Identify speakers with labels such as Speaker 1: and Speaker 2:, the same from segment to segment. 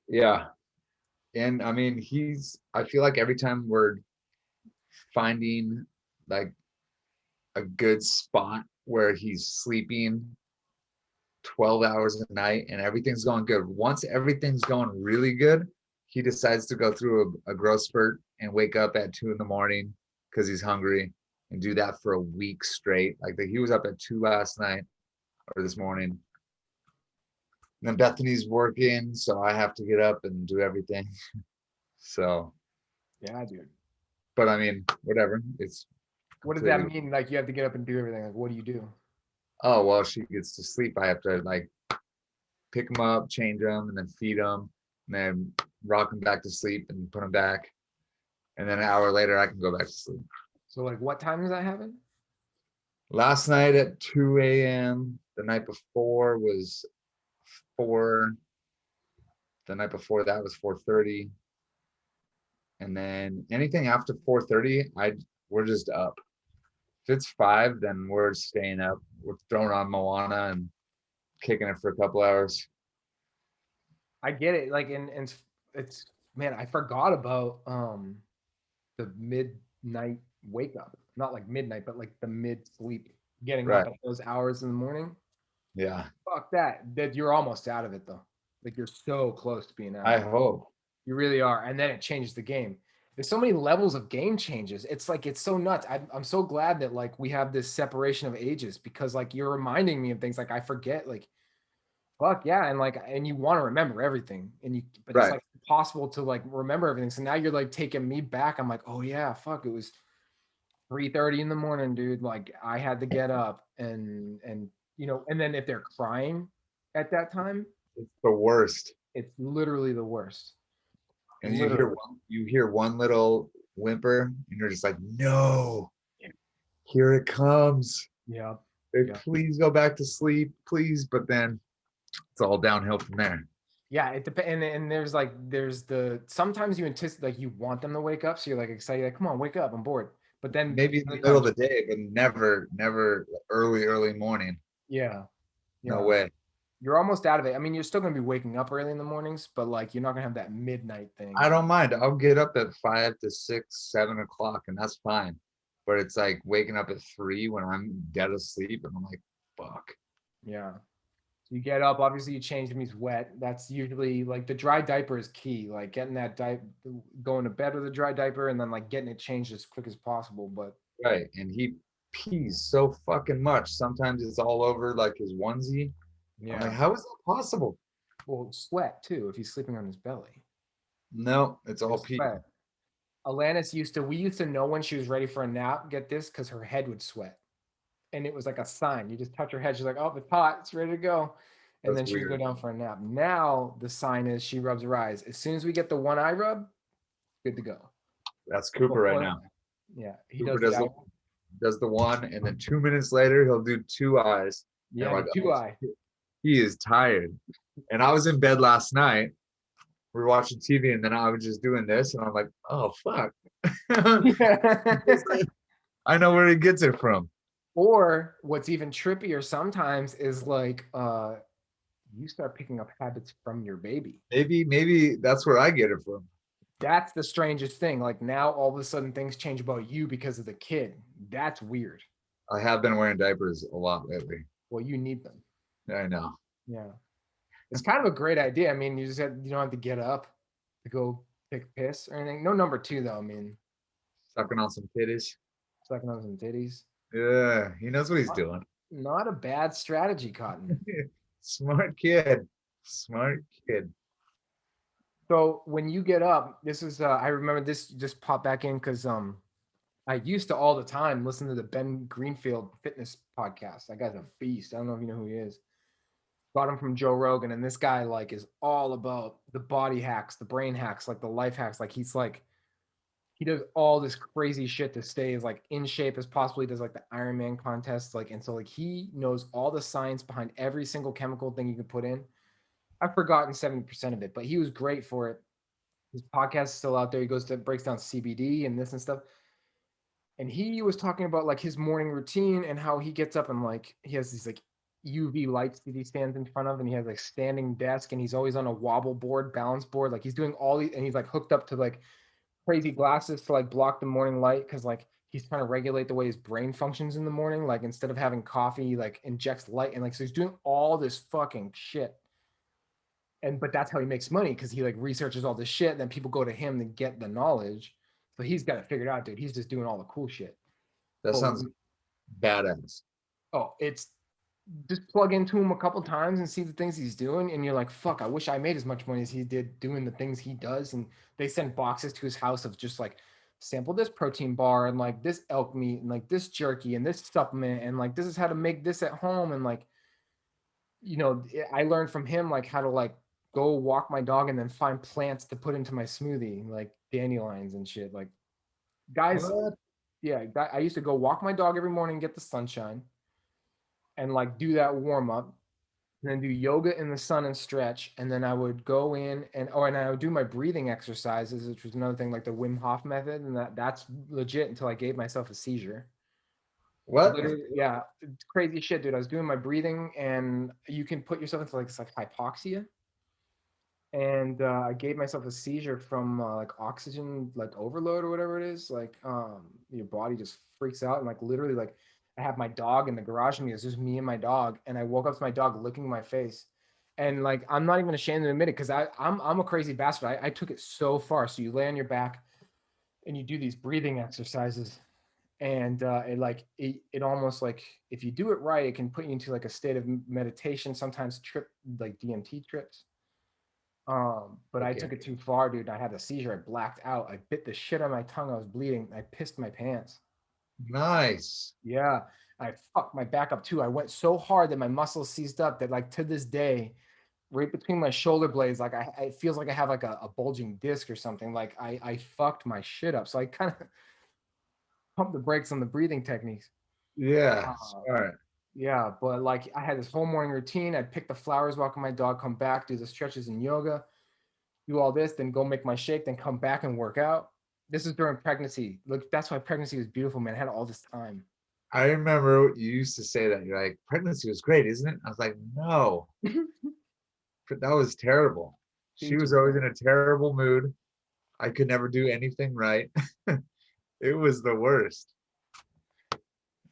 Speaker 1: Yeah. And I mean, I feel like every time we're finding like a good spot where he's sleeping 12 hours a night and everything's going good. Once everything's going really good, he decides to go through a growth spurt and wake up at 2 in the morning because he's hungry and do that for a week straight. Like he was up at 2 last night or this morning. And then Bethany's working, so I have to get up and do everything. So,
Speaker 2: Yeah, dude.
Speaker 1: but I mean, whatever. It's
Speaker 2: What does that
Speaker 1: completely.
Speaker 2: mean? Like you have to get up and do everything. Like what do you do?
Speaker 1: Oh well, she gets to sleep. I have to like pick them up, change them, and then feed them, and then rock them back to sleep and put them back. And then an hour later, I can go back to sleep.
Speaker 2: So like what time does that happen?
Speaker 1: Last night at 2 a.m. The night before was 4. The night before that was 4:30. And then anything after 4:30, we're just up. If it's 5, then we're staying up. We're throwing on Moana and kicking it for a couple hours.
Speaker 2: I get it. Like and it's man, I forgot about the midnight wake up. Not like midnight, but like the mid sleep, getting up
Speaker 1: Right.
Speaker 2: at those hours in the morning.
Speaker 1: Yeah.
Speaker 2: Fuck that. That you're almost out of it though. Like you're so close to being out
Speaker 1: I
Speaker 2: of it.
Speaker 1: hope.
Speaker 2: You really are. And then it changes the game. There's so many levels of game changes. It's like it's so nuts. I'm so glad that like we have this separation of ages because like you're reminding me of things like I forget like fuck yeah, and like and you want to remember everything, and you but it's
Speaker 1: Right.
Speaker 2: like impossible to like remember everything. So now you're like taking me back. I'm like, oh yeah, fuck, it was 3:30 in the morning, dude. Like I had to get up and and then if they're crying at that time,
Speaker 1: It's the worst.
Speaker 2: it's literally the worst.
Speaker 1: And you hear
Speaker 2: Literally.
Speaker 1: one little whimper, and you're just like, no, here it comes.
Speaker 2: Yeah. Yeah.
Speaker 1: Please go back to sleep, please. But then it's all downhill from there.
Speaker 2: Yeah, it depends, and there's the sometimes you anticipate like you want them to wake up, so you're like excited, like come on, wake up, I'm bored. But then
Speaker 1: Maybe in the
Speaker 2: other
Speaker 1: middle of
Speaker 2: times,
Speaker 1: the day, but never early morning.
Speaker 2: yeah,
Speaker 1: No
Speaker 2: yeah,
Speaker 1: way.
Speaker 2: you're almost out of it. I mean, you're still gonna be waking up early in the mornings, but like you're not gonna have that midnight thing.
Speaker 1: I don't mind. I'll get up at 5 to 6, 7 o'clock, and that's fine. But it's like waking up at 3 when I'm dead asleep, and I'm like, fuck.
Speaker 2: Yeah. So you get up, obviously you change him, he's wet. That's usually like the dry diaper is key. Like getting that diaper, going to bed with a dry diaper, and then like getting it changed as quick as possible. But
Speaker 1: Right. And he pees so fucking much. Sometimes it's all over like his onesie. I'm like,
Speaker 2: yeah,
Speaker 1: how is that possible?
Speaker 2: well, sweat too if he's sleeping on his belly.
Speaker 1: No, it's all
Speaker 2: There's
Speaker 1: pee.
Speaker 2: sweat. Alanis we used to know when she was ready for a nap, get this, because her head would sweat. And it was like a sign. You just touch her head, she's like, oh, it's hot, it's ready to go. And
Speaker 1: That's
Speaker 2: then she would go
Speaker 1: weird.
Speaker 2: down for a nap. Now the sign is she rubs her eyes. As soon as we get the one eye rub, good to go.
Speaker 1: That's
Speaker 2: But
Speaker 1: Cooper right
Speaker 2: before
Speaker 1: now.
Speaker 2: that, yeah, he
Speaker 1: Cooper
Speaker 2: does the eye.
Speaker 1: does the one, and then 2 minutes later he'll do two eyes. And
Speaker 2: Yeah,
Speaker 1: I'm
Speaker 2: the
Speaker 1: like,
Speaker 2: two
Speaker 1: oh,
Speaker 2: eye.
Speaker 1: he is tired. And I was in bed last night. We were watching TV, and then I was just doing this, and I'm like, oh fuck.
Speaker 2: Yeah.
Speaker 1: I know where he gets it from.
Speaker 2: Or what's even trippier sometimes is like you start picking up habits from your baby.
Speaker 1: Maybe that's where I get it from.
Speaker 2: That's the strangest thing. Like now all of a sudden things change about you because of the kid. That's weird.
Speaker 1: I have been wearing diapers a lot lately.
Speaker 2: Well, you need them.
Speaker 1: I know.
Speaker 2: Yeah. It's kind of a great idea. I mean, you don't have to get up to go take a piss or anything. No number two though. I mean,
Speaker 1: Sucking on some titties.
Speaker 2: sucking on some titties.
Speaker 1: Yeah, he knows what he's
Speaker 2: Not,
Speaker 1: doing.
Speaker 2: not a bad strategy, Cotton.
Speaker 1: Smart kid. Smart kid.
Speaker 2: So when you get up, this is I remember this just popped back in because I used to all the time listen to the Ben Greenfield fitness podcast. That guy's a beast. I don't know if you know who he is. Got him from Joe Rogan, and this guy like is all about the body hacks, the brain hacks, like the life hacks. Like he's like he does all this crazy shit to stay as like in shape as possible. He does like the Ironman contests, like and so like he knows all the science behind every single chemical thing you can put in. I've forgotten 70% of it, but he was great for it. His podcast is still out there. He goes to breaks down CBD and this and stuff. And he was talking about like his morning routine and how he gets up and like he has these like UV lights that he stands in front of, and he has like standing desk, and he's always on a wobble board, balance board. Like he's doing all these, and he's like hooked up to like crazy glasses to like block the morning light because like he's trying to regulate the way his brain functions in the morning. Like instead of having coffee, he like injects light, and like so he's doing all this fucking shit. And but that's how he makes money because he like researches all this shit. And then people go to him to get the knowledge. So he's got it figured out, dude. He's just doing all the cool shit.
Speaker 1: That
Speaker 2: But
Speaker 1: sounds badass.
Speaker 2: oh, it's just plug into him a couple times and see the things he's doing, and you're like, fuck, I wish I made as much money as he did doing the things he does. And they send boxes to his house of just like sample this protein bar and like this elk meat and like this jerky and this supplement and like this is how to make this at home. And like, I learned from him like how to like go walk my dog and then find plants to put into my smoothie, like dandelions and shit. Like guys,
Speaker 1: What?
Speaker 2: yeah, I used to go walk my dog every morning, get the sunshine, and like do that warm up, and then do yoga in the sun and stretch. And then I would go in and I would do my breathing exercises, which was another thing, like the Wim Hof method. And that's legit until I gave myself a seizure.
Speaker 1: What?
Speaker 2: Literally, yeah, it's crazy shit, dude. I was doing my breathing, and you can put yourself into like it's like hypoxia. And I gave myself a seizure from like oxygen like overload or whatever it is. Like your body just freaks out, and like literally like I have my dog in the garage with me. It's just me and my dog, and I woke up to my dog licking my face, and like I'm not even ashamed to admit it because I'm a crazy bastard. I took it so far. So you lay on your back and you do these breathing exercises, and it almost like if you do it right, it can put you into like a state of meditation. Sometimes trip like DMT trips. But I
Speaker 1: Okay.
Speaker 2: took it too far, dude. I had a seizure. I blacked out. I bit the shit on my tongue. I was bleeding. I pissed my pants.
Speaker 1: Nice.
Speaker 2: Yeah. I fucked my back up too. I went so hard that my muscles seized up that like to this day, right between my shoulder blades, like it feels like I have like a bulging disc or something. Like I fucked my shit up. So I kind of pumped the brakes on the breathing techniques.
Speaker 1: Yeah.
Speaker 2: Uh,
Speaker 1: Smart.
Speaker 2: yeah, but like I had this whole morning routine. I'd pick the flowers, walking my dog, come back, do the stretches and yoga, do all this, then go make my shake, then come back and work out. This is during pregnancy. Look, that's why pregnancy was beautiful, man. I had all this time.
Speaker 1: I remember you used to say that. You're like, pregnancy was great, isn't it? I was like, no, that was terrible. She
Speaker 2: Teach
Speaker 1: was
Speaker 2: his
Speaker 1: always in
Speaker 2: own.
Speaker 1: a terrible mood. I could never do anything right. It was the worst.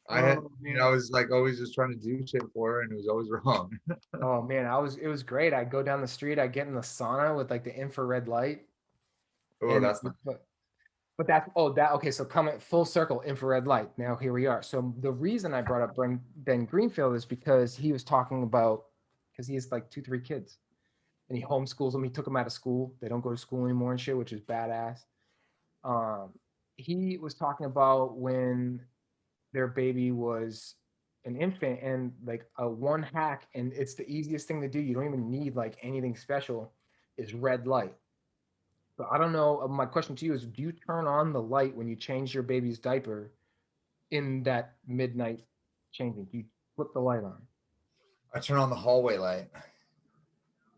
Speaker 2: Oh
Speaker 1: I
Speaker 2: man.
Speaker 1: was like always just trying to do shit for her and it was always wrong.
Speaker 2: Oh man, it was great. I'd go down the street, I'd get in the sauna with like the infrared light.
Speaker 1: Oh,
Speaker 2: And
Speaker 1: that's not.
Speaker 2: but that's okay. So coming full circle, infrared light. Now here we are. So the reason I brought up Ben Greenfield is because he was talking about because he has like two, three kids and he homeschools them. He took them out of school. They don't go to school anymore and shit, which is badass. Um, he was talking about when their baby was an infant and like a one hack, and it's the easiest thing to do. You don't even need like anything special, is red light. So I don't know. My question to you is, do you turn on the light when you change your baby's diaper in that midnight changing? Do you flip the light on?
Speaker 1: I turn on the hallway light.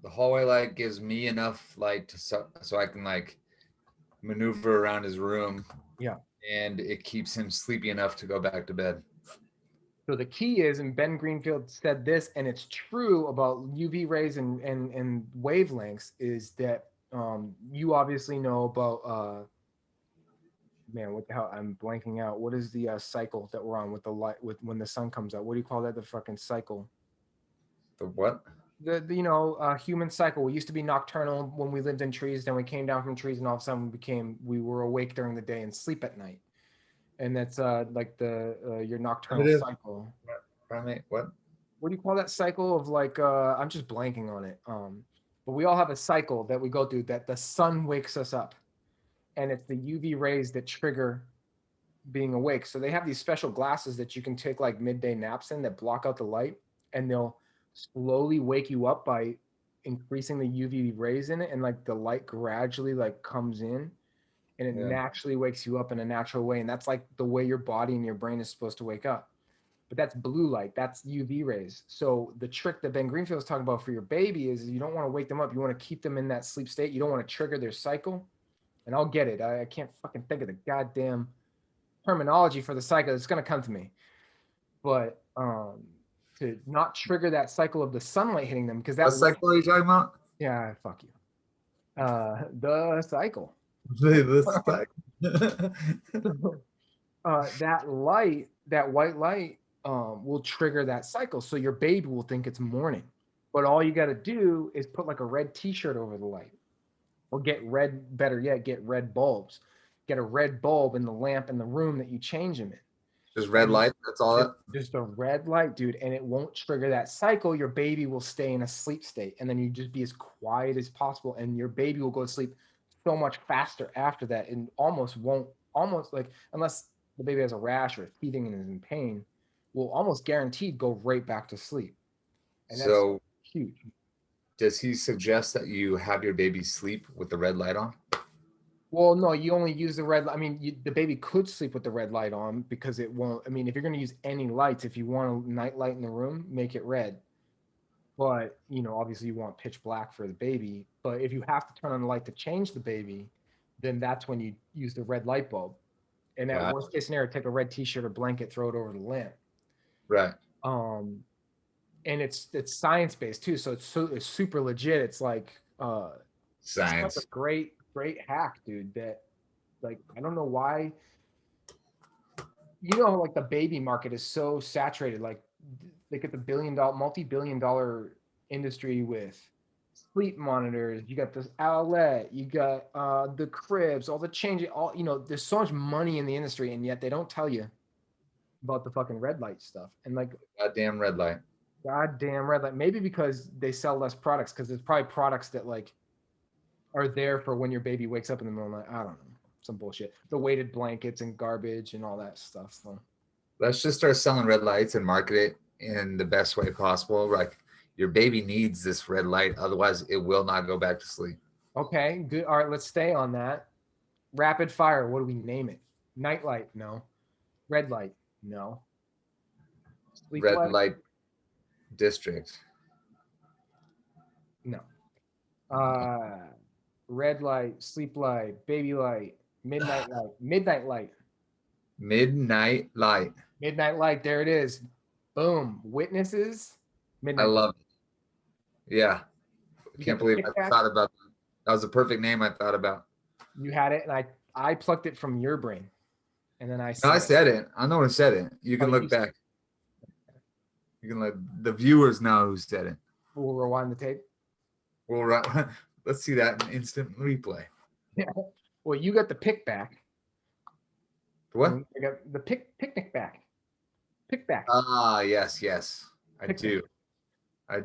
Speaker 1: The hallway light gives me enough light to so I can like maneuver around his room
Speaker 2: Yeah.
Speaker 1: and it keeps him sleepy enough to go back to bed.
Speaker 2: So the key is, and Ben Greenfield said this, and it's true about UV rays and wavelengths, is that you obviously know about man, what the hell? I'm blanking out. What is the cycle that we're on with the light with when the sun comes out? What do you call that? The fucking cycle.
Speaker 1: The what?
Speaker 2: The human cycle. We used to be nocturnal when we lived in trees. Then we came down from trees, and all of a sudden we were awake during the day and sleep at night. And that's like the your nocturnal
Speaker 1: Primitive
Speaker 2: cycle.
Speaker 1: primate? What?
Speaker 2: What do you call that cycle of like I'm just blanking on it. But we all have a cycle that we go through that the sun wakes us up, and it's the UV rays that trigger being awake. So they have these special glasses that you can take like midday naps in that block out the light, and they'll slowly wake you up by increasing the UV rays in it, and like the light gradually like comes in, and it
Speaker 1: Yeah.
Speaker 2: naturally wakes you up in a natural way. And that's like the way your body and your brain is supposed to wake up. But that's blue light, that's UV rays. So the trick that Ben Greenfield is talking about for your baby is you don't want to wake them up. You want to keep them in that sleep state. You don't want to trigger their cycle. And I'll get it. I can't fucking think of the goddamn terminology for the cycle. It's gonna come to me. But to not trigger that cycle of the sunlight hitting them because that
Speaker 1: What cycle are you talking about?
Speaker 2: yeah, fuck you. The cycle.
Speaker 1: The cycle.
Speaker 2: That light, that white light, will trigger that cycle. So your baby will think it's morning. But all you got to do is put like a red t-shirt over the light, or get red, better yet, get red bulbs. Get a red bulb in the lamp in the room that you change them in.
Speaker 1: Just red light. That's all.
Speaker 2: Just a red light, dude, and it won't trigger that cycle. Your baby will stay in a sleep state, and then you just be as quiet as possible, and your baby will go to sleep so much faster after that, and almost like, unless the baby has a rash or teething and is in pain, will almost guaranteed go right back to sleep. And that's
Speaker 1: So
Speaker 2: huge.
Speaker 1: does he suggest that you have your baby sleep with the red light on?
Speaker 2: Well, no, you only use the red. I mean, the baby could sleep with the red light on because it won't. I mean, if you're going to use any lights, if you want a night light in the room, make it red. But obviously, you want pitch black for the baby. But if you have to turn on the light to change the baby, then that's when you use the red light bulb. And that worst case scenario, take a red t-shirt or blanket, throw it over the lamp.
Speaker 1: Right.
Speaker 2: And it's science based too, so it's super legit. It's like
Speaker 1: science.
Speaker 2: It's a great hack, dude. That, like, I don't know why. Like the baby market is so saturated. Like they get the multi-billion-dollar industry with sleep monitors. You got this Owlet. You got the cribs, all the changing. There's so much money in the industry, and yet they don't tell you about the fucking red light stuff. And like,
Speaker 1: goddamn red light.
Speaker 2: Goddamn red light. Maybe because they sell less products, because there's probably products that like are there for when your baby wakes up in the middle of the night. I don't know. Some bullshit. The weighted blankets and garbage and all that stuff. So
Speaker 1: let's just start selling red lights and market it in the best way possible. Like, your baby needs this red light, otherwise it will not go back to sleep.
Speaker 2: Okay, good. All right, let's stay on that. Rapid fire. What do we name it? Night light? No. Red light? No.
Speaker 1: Sleep red light district?
Speaker 2: No. Red light, sleep light, baby light, midnight light, midnight light.
Speaker 1: Midnight light.
Speaker 2: Midnight light. There it is. Boom. Witnesses.
Speaker 1: Midnight. I love it. Yeah. I can't believe I thought about that. That was a perfect name I thought about.
Speaker 2: You had it, and I plucked it from your brain, and then I said,
Speaker 1: no, I said it. I know who said it. You can look back. You can let the viewers know who said it.
Speaker 2: We'll rewind the tape.
Speaker 1: Let's see that in instant replay.
Speaker 2: Yeah. Well, you got the pick back.
Speaker 1: What?
Speaker 2: I got the picnic back. Pick back.
Speaker 1: Ah, yes. I do. I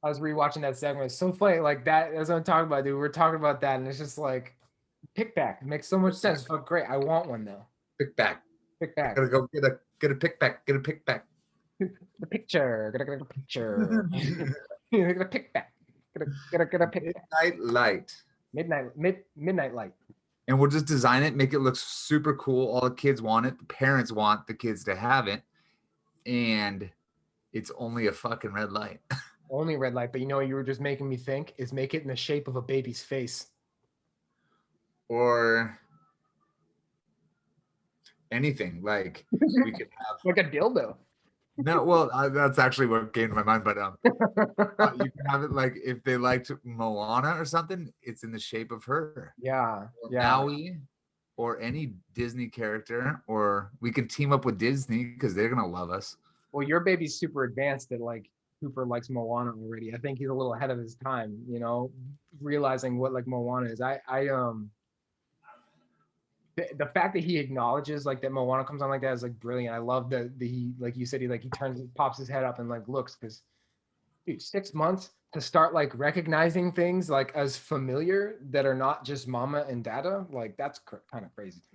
Speaker 1: was
Speaker 2: rewatching that segment. It's so funny. Like that, that's what I'm talking about, dude. We're talking about that, and it's just like pick back. It makes so much sense. It felt great. I want one now.
Speaker 1: Pick back.
Speaker 2: Pick back.
Speaker 1: Gotta go get a pick back. Get a pick back.
Speaker 2: The picture. Gotta get a picture. Get a pick back. Get a pick
Speaker 1: midnight light.
Speaker 2: Midnight light.
Speaker 1: And we'll just design it, make it look super cool. All the kids want it. The parents want the kids to have it. And it's only a fucking red light.
Speaker 2: Only red light. But you know what you were just making me think? Is make it in the shape of a baby's face.
Speaker 1: Or anything. Like we could have
Speaker 2: like a dildo.
Speaker 1: No, well, that's actually what came to my mind. But you can have it like if they liked Moana or something, it's in the shape of her.
Speaker 2: Yeah,
Speaker 1: Maui, or any Disney character, or we could team up with Disney because they're gonna love us.
Speaker 2: Well, your baby's super advanced that like Cooper likes Moana already. I think he's a little ahead of his time, realizing what like Moana is. The fact that he acknowledges like that Moana comes on like that is like brilliant. I love that he, like you said, he pops his head up and like looks, because dude, 6 months to start like recognizing things like as familiar that are not just mama and dada, like that's kind of crazy to me.